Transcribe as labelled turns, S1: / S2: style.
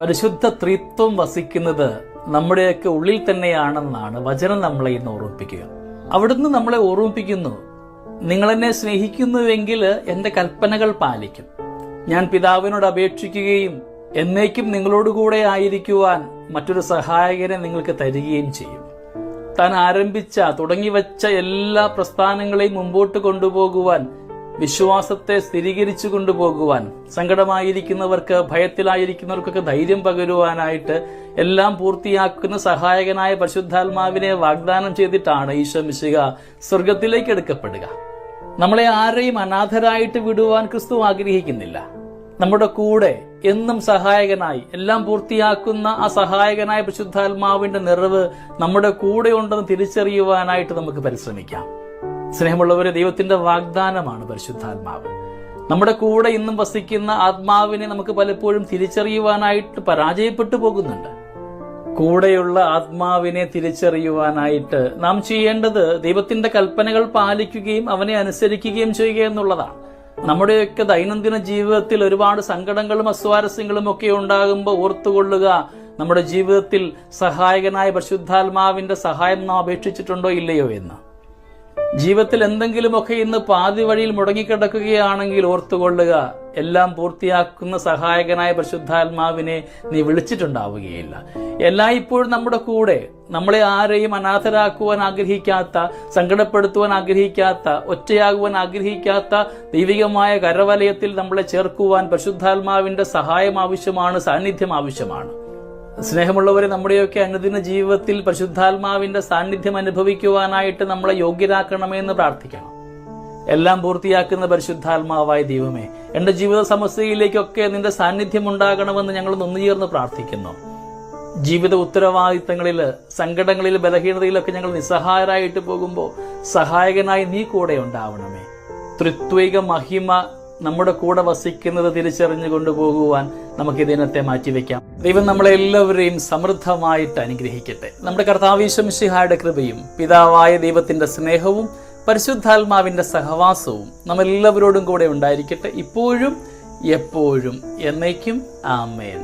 S1: പരിശുദ്ധ ത്രിത്വം വസിക്കുന്നത് നമ്മുടെയൊക്കെ ഉള്ളിൽ തന്നെയാണെന്നാണ് വചനം നമ്മളെ ഇന്ന് ഓർമ്മിപ്പിക്കുക. അവിടുന്ന് നമ്മളെ ഓർമ്മിപ്പിക്കുന്നു, നിങ്ങളെന്നെ സ്നേഹിക്കുന്നുവെങ്കിൽ എൻ്റെ കൽപ്പനകൾ പാലിക്കും. ഞാൻ പിതാവിനോട് അപേക്ഷിക്കുകയും എന്നേക്കും നിങ്ങളോടുകൂടെ ആയിരിക്കുവാൻ മറ്റൊരു സഹായകനെ നിങ്ങൾക്ക് തരികയും ചെയ്യും. താൻ തുടങ്ങിവെച്ച എല്ലാ പ്രസ്ഥാനങ്ങളെയും മുമ്പോട്ട് കൊണ്ടുപോകുവാൻ, വിശ്വാസത്തെ സ്ഥിരീകരിച്ചു കൊണ്ടുപോകുവാൻ, സങ്കടമായിരിക്കുന്നവർക്ക്, ഭയത്തിലായിരിക്കുന്നവർക്കൊക്കെ ധൈര്യം പകരുവാനായിട്ട് എല്ലാം പൂർത്തിയാക്കുന്ന സഹായകനായ പരിശുദ്ധാത്മാവിനെ വാഗ്ദാനം ചെയ്തിട്ടാണ് ഈശോ മിശിഹ സ്വർഗത്തിലേക്ക് എടുക്കപ്പെടുക. നമ്മളെ ആരെയും അനാഥരായിട്ട് വിടുവാൻ ക്രിസ്തു ആഗ്രഹിക്കുന്നില്ല. നമ്മുടെ കൂടെ എന്നും സഹായകനായി എല്ലാം പൂർത്തിയാക്കുന്ന ആ സഹായകനായ പരിശുദ്ധാത്മാവിന്റെ നിറവ് നമ്മുടെ കൂടെ ഉണ്ടെന്ന് തിരിച്ചറിയുവാനായിട്ട് നമുക്ക് പരിശ്രമിക്കാം. സ്നേഹമുള്ളവരെ, ദൈവത്തിന്റെ വാഗ്ദാനമാണ് പരിശുദ്ധാത്മാവ്. നമ്മുടെ കൂടെ ഇന്നും വസിക്കുന്ന ആത്മാവിനെ നമുക്ക് പലപ്പോഴും തിരിച്ചറിയുവാനായിട്ട് പരാജയപ്പെട്ടു പോകുന്നുണ്ട്. കൂടെയുള്ള ആത്മാവിനെ തിരിച്ചറിയുവാനായിട്ട് നാം ചെയ്യേണ്ടത് ദൈവത്തിന്റെ കൽപ്പനകൾ പാലിക്കുകയും അവനെ അനുസരിക്കുകയും ചെയ്യുക എന്നുള്ളതാണ്. നമ്മുടെയൊക്കെ ദൈനംദിന ജീവിതത്തിൽ ഒരുപാട് സങ്കടങ്ങളും അസ്വാരസ്യങ്ങളും ഒക്കെ ഉണ്ടാകുമ്പോൾ ഓർത്തുകൊള്ളുക, നമ്മുടെ ജീവിതത്തിൽ സഹായകനായ പരിശുദ്ധാത്മാവിന്റെ സഹായം നാം അപേക്ഷിച്ചിട്ടുണ്ടോ ഇല്ലയോ എന്ന്. ജീവിതത്തിൽ എന്തെങ്കിലുമൊക്കെ ഇന്ന് പാതി വഴിയിൽ മുടങ്ങിക്കിടക്കുകയാണെങ്കിൽ ഓർത്തുകൊള്ളുക, എല്ലാം പൂർത്തിയാക്കുന്ന സഹായകനായ പരിശുദ്ധാത്മാവിനെ നീ വിളിച്ചിട്ടുണ്ടാവുകയില്ല. എല്ലായ്പ്പോഴും നമ്മുടെ കൂടെ, നമ്മളെ ആരെയും അനാഥരാക്കുവാൻ ആഗ്രഹിക്കാത്ത, സങ്കടപ്പെടുത്തുവാൻ ആഗ്രഹിക്കാത്ത, ഒറ്റയാകുവാൻ ആഗ്രഹിക്കാത്ത ദൈവികമായ കരവലയത്തിൽ നമ്മളെ ചേർക്കുവാൻ പരിശുദ്ധാത്മാവിന്റെ സഹായം ആവശ്യമാണ്, സാന്നിധ്യം ആവശ്യമാണ്. സ്നേഹമുള്ളവരെ, നമ്മുടെയൊക്കെ അനുദിന ജീവിതത്തിൽ പരിശുദ്ധാത്മാവിന്റെ സാന്നിധ്യം അനുഭവിക്കുവാനായിട്ട് നമ്മളെ യോഗ്യരാക്കണമെന്ന് പ്രാർത്ഥിക്കണം. എല്ലാം പൂർത്തിയാക്കുന്ന പരിശുദ്ധാത്മാവായ ദൈവമേ, എന്റെ ജീവിത സമസ്യയിലേക്കൊക്കെ നിന്റെ സാന്നിധ്യം ഉണ്ടാകണമെന്ന് ഞങ്ങൾ ഒന്നുചേർന്ന് പ്രാർത്ഥിക്കുന്നു. ജീവിത ഉത്തരവാദിത്തങ്ങളിൽ, സങ്കടങ്ങളിൽ, ബലഹീനതയിലൊക്കെ ഞങ്ങൾ നിസ്സഹായരായിട്ട് പോകുമ്പോൾ സഹായകനായി നീ കൂടെ ഉണ്ടാവണമേ. ത്രിത്വിക മഹിമ നമ്മുടെ കൂടെ വസിക്കുന്നത് തിരിച്ചറിഞ്ഞു കൊണ്ടുപോകുവാൻ നമുക്ക് ഈ ദിനത്തെ മാറ്റിവെക്കാം. ദൈവം നമ്മളെല്ലാവരെയും സമൃദ്ധമായിട്ട് അനുഗ്രഹിക്കട്ടെ. നമ്മുടെ കർത്താവ് ഈശോ മിശിഹായുടെ കൃപയും പിതാവായ ദൈവത്തിന്റെ സ്നേഹവും പരിശുദ്ധാത്മാവിന്റെ സഹവാസവും നമ്മളെല്ലാവരോടും കൂടെ ഉണ്ടായിരിക്കട്ടെ, ഇപ്പോഴും എപ്പോഴും എന്നേക്കും. ആമേൻ.